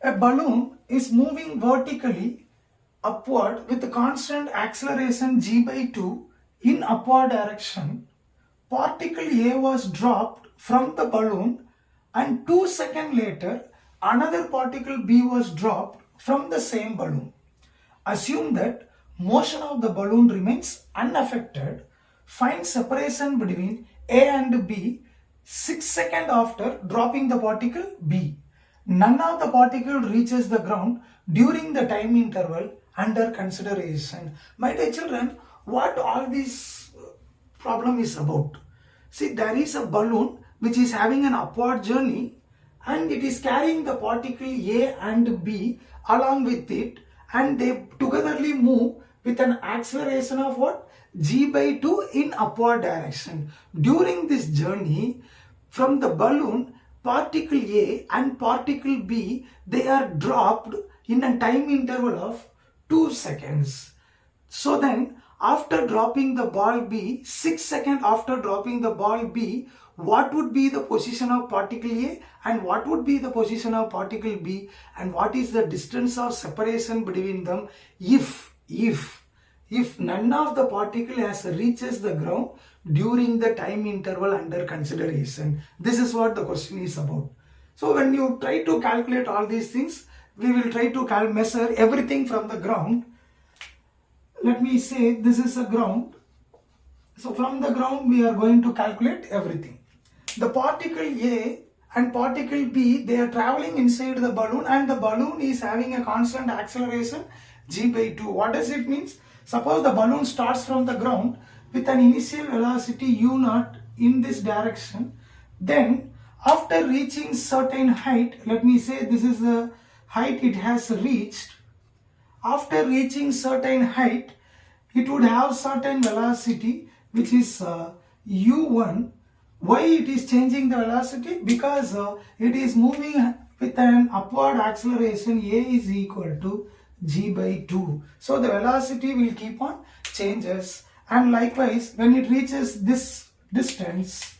A balloon is moving vertically upward with a constant acceleration g by 2 in upward direction. Particle A was dropped from the balloon and 2 seconds later another particle B was dropped from the same balloon. Assume that motion of the balloon remains unaffected. Find separation between A and B 6 seconds after dropping the particle B. None of the particle reaches the ground during the time interval under consideration. My dear children, what all this problem is about? See, there is a balloon which is having an upward journey and it is carrying the particle A and B along with it, and they togetherly move with an acceleration of what? G by 2 in upward direction. During this journey, from the balloon, particle A and particle B, they are dropped in a time interval of 2 seconds. So then, after dropping the ball B, 6 seconds after dropping the ball B, what would be the position of particle A and what would be the position of particle B, and what is the distance of separation between them if none of the particle has reaches the ground during the time interval under consideration. This is what the question is about. So when you try to calculate all these things, we will try to measure everything from the ground. Let me say this is a ground. So from the ground we are going to calculate everything. The particle A and particle B, they are traveling inside the balloon and the balloon is having a constant acceleration g by 2. What does it mean? Suppose the balloon starts from the ground with an initial velocity u0 in this direction. Then after reaching certain height, let me say this is the height it has reached. After reaching certain height, it would have certain velocity which is u1. Why it is changing the velocity? Because it is moving with an upward acceleration. A is equal to g by 2. So the velocity will keep on changes, and likewise when it reaches this distance,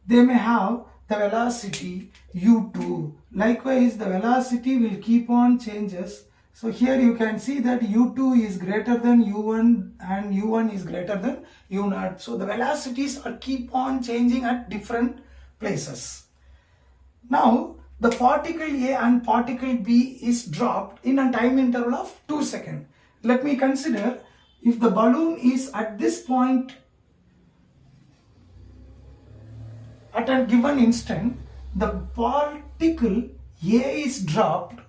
they may have the velocity u2. Likewise the velocity will keep on changes. So here you can see that u2 is greater than u1 and u1 is greater than u0. So the velocities are keep on changing at different places. Now the particle A and particle B is dropped in a time interval of 2 seconds. Let me consider if the balloon is at this point at a given instant, the particle A is dropped.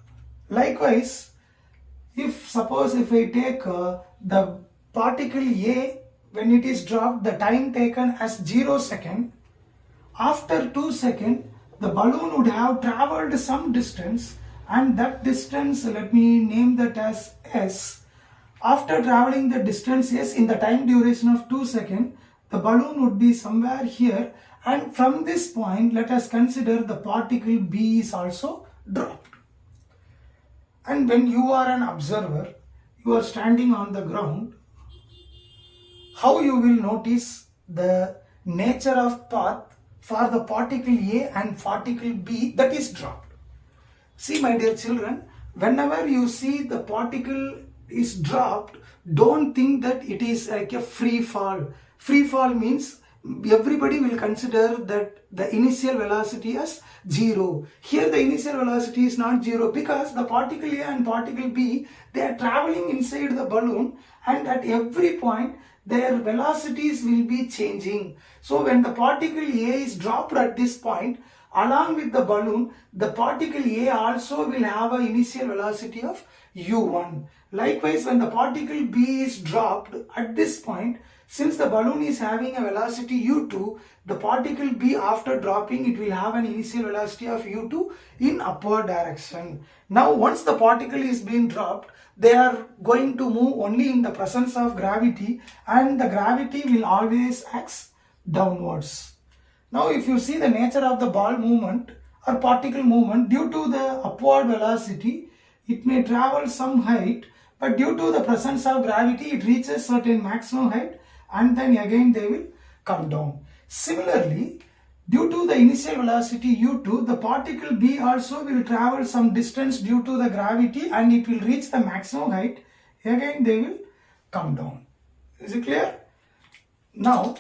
Likewise, if I take the particle A, when it is dropped, the time taken as 0 seconds, after 2 seconds, the balloon would have traveled some distance, and that distance, let me name that as S. After traveling the distance S in the time duration of 2 seconds, the balloon would be somewhere here, and from this point, let us consider the particle B is also dropped. And when you are an observer, you are standing on the ground, how you will notice the nature of path for the particle A and particle B that is dropped. See, my dear children, whenever you see the particle is dropped, don't think that it is like a free fall. Free fall means everybody will consider that the initial velocity as 0. Here the initial velocity is not 0 because the particle A and particle B, they are traveling inside the balloon, and at every point their velocities will be changing. So when the particle A is dropped at this point, along with the balloon, the particle A also will have an initial velocity of u1. Likewise, when the particle B is dropped at this point, since the balloon is having a velocity u2, the particle B after dropping, it will have an initial velocity of u2 in upward direction. Now once the particle is being dropped, they are going to move only in the presence of gravity, and the gravity will always act downwards. Now if you see the nature of the ball movement or particle movement, due to the upward velocity, it may travel some height, but due to the presence of gravity, it reaches certain maximum height and then again they will come down. Similarly, Due to the initial velocity u2, the particle B also will travel some distance due to the gravity and it will reach the maximum height. Again they will come down. Is it clear? Now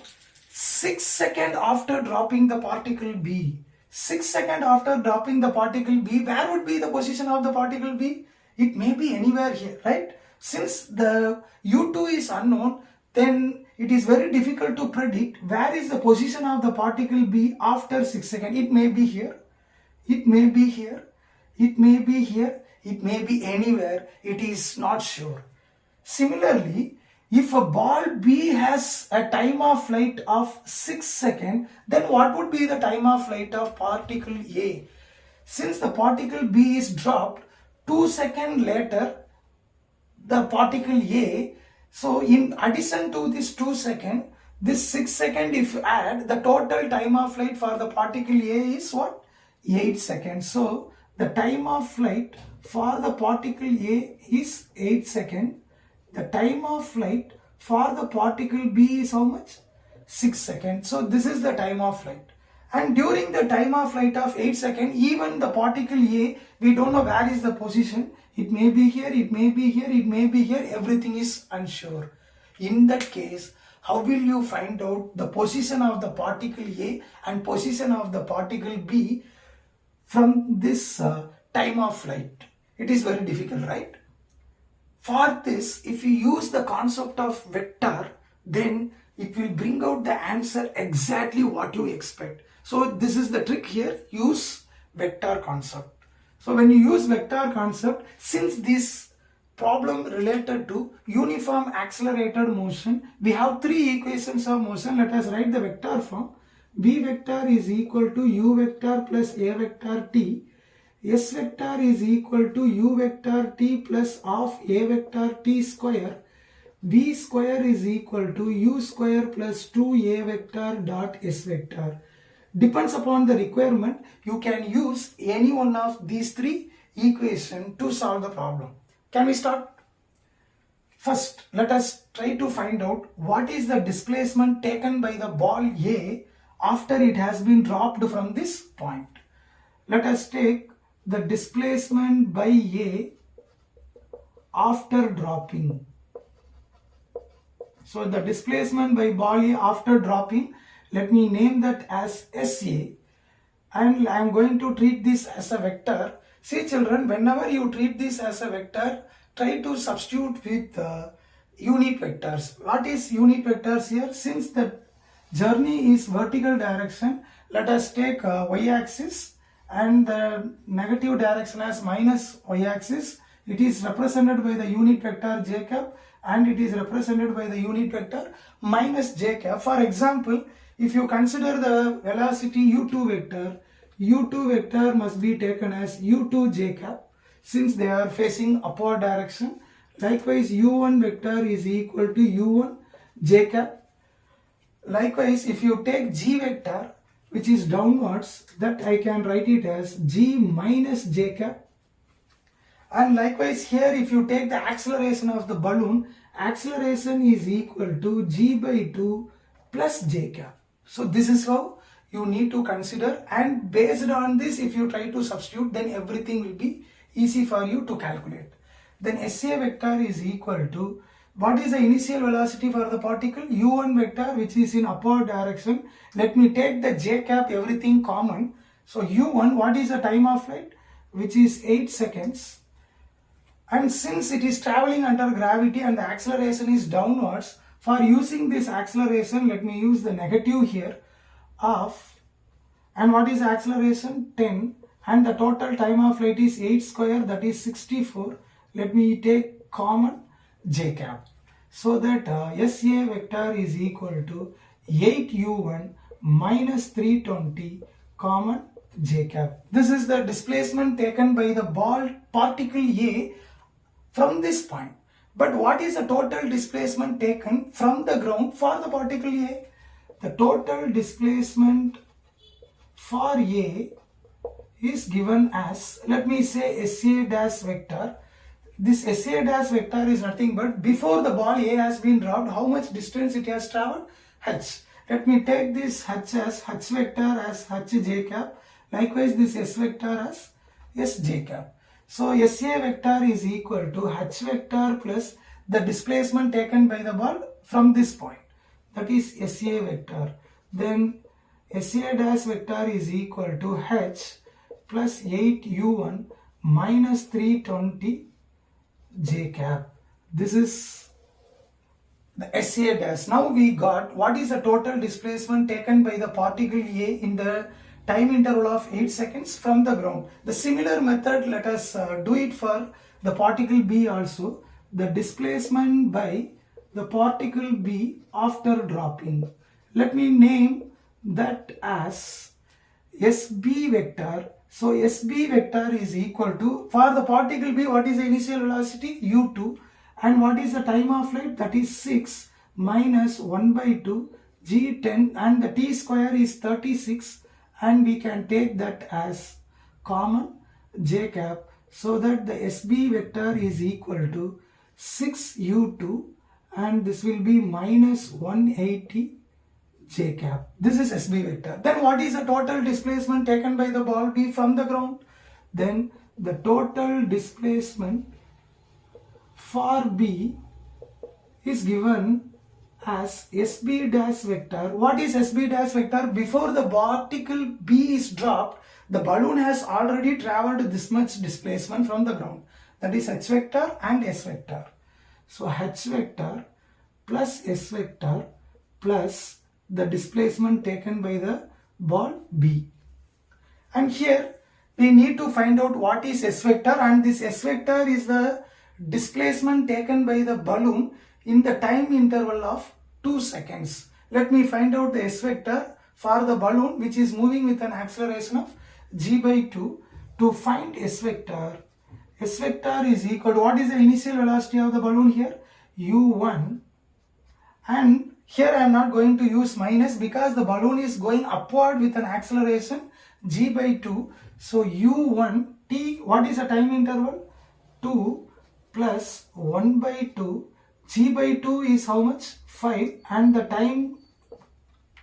6 seconds after dropping the particle B, 6 seconds after dropping the particle B, where would be the position of the particle B? It may be anywhere here, right? Since the u2 is unknown, then it is very difficult to predict where is the position of the particle B after 6 seconds. It may be here, it may be here, it may be here, it may be anywhere. It is not sure. Similarly, if a ball B has a time of flight of 6 seconds, then what would be the time of flight of particle A? Since the particle B is dropped 2 seconds later, the particle A, so in addition to this 2 seconds, this 6 seconds if you add, the total time of flight for the particle A is what? 8 seconds. So the time of flight for the particle A is 8 seconds. The time of flight for the particle B is how much? 6 seconds. So this is the time of flight. And during the time of flight of 8 seconds, even the particle A, we don't know where is the position. It may be here, it may be here, it may be here. Everything is unsure. In that case, how will you find out the position of the particle A and position of the particle B from this time of flight? It is very difficult, right? For this, if you use the concept of vector, then it will bring out the answer exactly what you expect. So this is the trick here, use vector concept. So when you use vector concept, since this problem related to uniform accelerated motion, we have three equations of motion. Let us write the vector form. B vector is equal to u vector plus a vector t. S vector is equal to u vector t plus of a vector t square. V square is equal to u square plus 2a vector dot s vector. Depends upon the requirement, you can use any one of these three equations to solve the problem. Can we start? First, let us try to find out what is the displacement taken by the ball A after it has been dropped from this point. Let us take the displacement by A after dropping. So the displacement by ball A after dropping, let me name that as SA, and I am going to treat this as a vector. See children, whenever you treat this as a vector, try to substitute with unit vectors. What is unit vectors here? Since the journey is vertical direction, let us take y-axis and the negative direction as minus y-axis. It is represented by the unit vector j cap and it is represented by the unit vector minus j cap. For example, if you consider the velocity u2 vector must be taken as u2 j cap since they are facing upward direction. Likewise, u1 vector is equal to u1 j cap. Likewise, if you take g vector, which is downwards, that I can write it as g minus j cap. And likewise here, if you take the acceleration of the balloon, acceleration is equal to g by 2 plus j cap. So this is how you need to consider, and based on this, if you try to substitute, then everything will be easy for you to calculate. Then SA vector is equal to, what is the initial velocity for the particle? u1 vector, which is in upward direction. Let me take the j cap, everything common. So u1, what is the time of flight? Which is 8 seconds. And since it is traveling under gravity and the acceleration is downwards, for using this acceleration, let me use the negative here of, and what is acceleration? 10, and the total time of flight is 8 square, that is 64. Let me take common j cap. So that SA vector is equal to 8u1 minus 320 common j cap. This is the displacement taken by the ball particle A from this point. But what is the total displacement taken from the ground for the particle A? The total displacement for A is given as, let me say SA dash vector. This SA dash vector is nothing but before the ball A has been dropped, how much distance it has traveled? H. Let me take this h as h vector as h j cap. Likewise, this s vector as s j cap. So SA vector is equal to h vector plus the displacement taken by the ball from this point. That is SA vector. Then SA dash vector is equal to h plus 8u1 minus 320 j cap. This is the SA dash. Now we got what is the total displacement taken by the particle A in the time interval of 8 seconds from the ground. The similar method, let us do it for the particle B also. The displacement by the particle B after dropping. Let me name that as SB vector. So SB vector is equal to, for the particle B, what is the initial velocity? U2. And what is the time of flight? That is 6 minus 1 by 2 G10, and the T square is 36, and we can take that as common J cap, so that the SB vector is equal to 6u2, and this will be minus 180 J cap. This is SB vector. Then what is the total displacement taken by the ball B from the ground? Then the total displacement for B is given as SB dash vector. What is SB dash vector? Before the particle B is dropped, the balloon has already traveled this much displacement from the ground. That is H vector and S vector. So H vector plus S vector plus the displacement taken by the ball B. And here we need to find out what is S vector, and this S vector is the displacement taken by the balloon in the time interval of 2 seconds. Let me find out the S vector for the balloon which is moving with an acceleration of g by 2. To find S vector is equal to, what is the initial velocity of the balloon here? u1, and here I am not going to use minus because the balloon is going upward with an acceleration g by 2. So u1 t, what is the time interval? 2 plus 1 by 2, g by 2 is how much? 5, and the time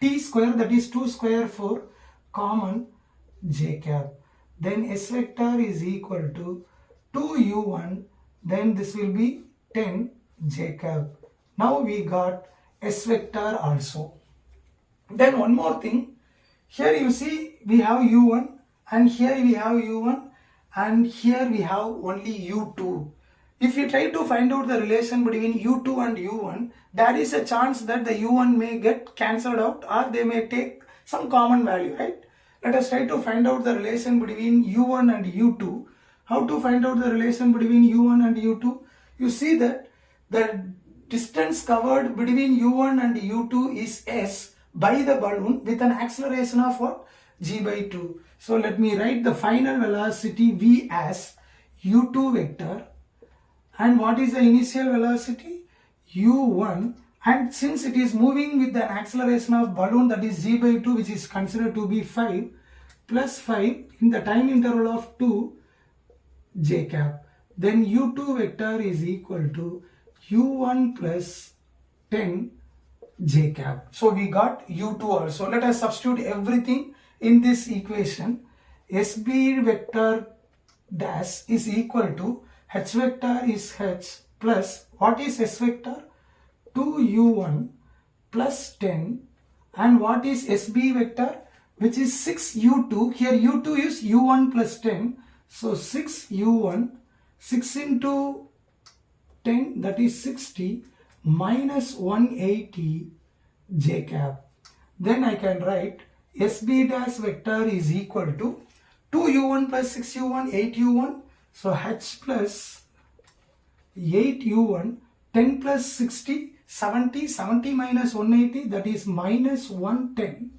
t square, that is 2 square 4, common j cap. Then S vector is equal to 2u1, then this will be 10 j cap. Now we got S vector also. Then one more thing, here you see we have u1, and here we have u1, and here we have only u2. If you try to find out the relation between u2 and u1, there is a chance that the u1 may get cancelled out, or they may take some common value, right? Let us try to find out the relation between u1 and u2. How to find out the relation between u1 and u2? You see that the distance covered between u1 and u2 is s by the balloon with an acceleration of what? G by 2. So let me write the final velocity v as u2 vector. And what is the initial velocity? u1, and since it is moving with an acceleration of balloon, that is g by 2, which is considered to be 5, plus 5 in the time interval of 2 j cap. Then u2 vector is equal to u1 plus 10 j cap. So we got u2 also. Let us substitute everything in this equation. SB vector dash is equal to H vector is H plus, what is S vector? 2u1 plus 10, and what is SB vector? Which is 6u2. Here u2 is u1 plus 10. So 6u1, 6 into 10, that is 60, minus 180 j cap. Then I can write SB dash vector is equal to 2u1 plus 6u1, 8u1. So H plus 8u1, 10 plus 60, 70, 70 minus 180, that is minus 110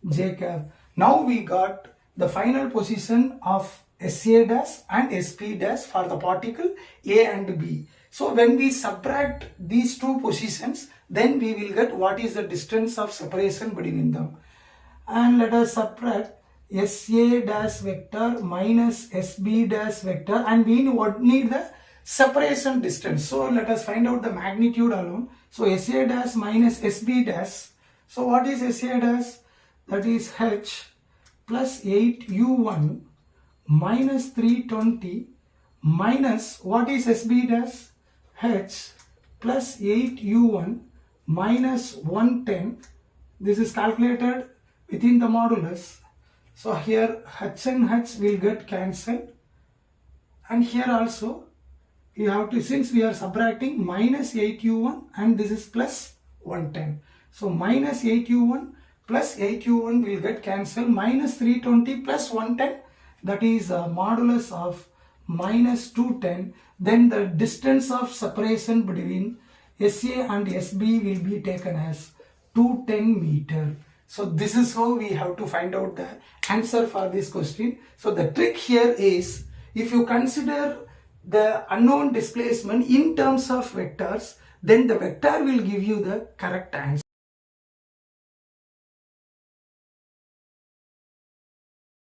j cap. Now we got the final position of SA dash and SP dash for the particle A and B. So when we subtract these two positions, then we will get what is the distance of separation between them. And let us subtract SA dash vector minus SB dash vector, and we need the separation distance. So let us find out the magnitude alone. So SA dash minus SB dash, So what is SA dash? That is H plus 8U1 minus 320 minus what is SB dash? H plus 8U1 minus 110. This is calculated within the modulus. So here H and H will get cancelled, and here also you have to, since we are subtracting, minus 8U1 and this is plus 110. So minus 8U1 plus 8U1 will get cancelled, minus 320 plus 110, that is a modulus of minus 210. Then the distance of separation between SA and SB will be taken as 210 meter. So this is how we have to find out the answer for this question. So the trick here is, if you consider the unknown displacement in terms of vectors, then the vector will give you the correct answer.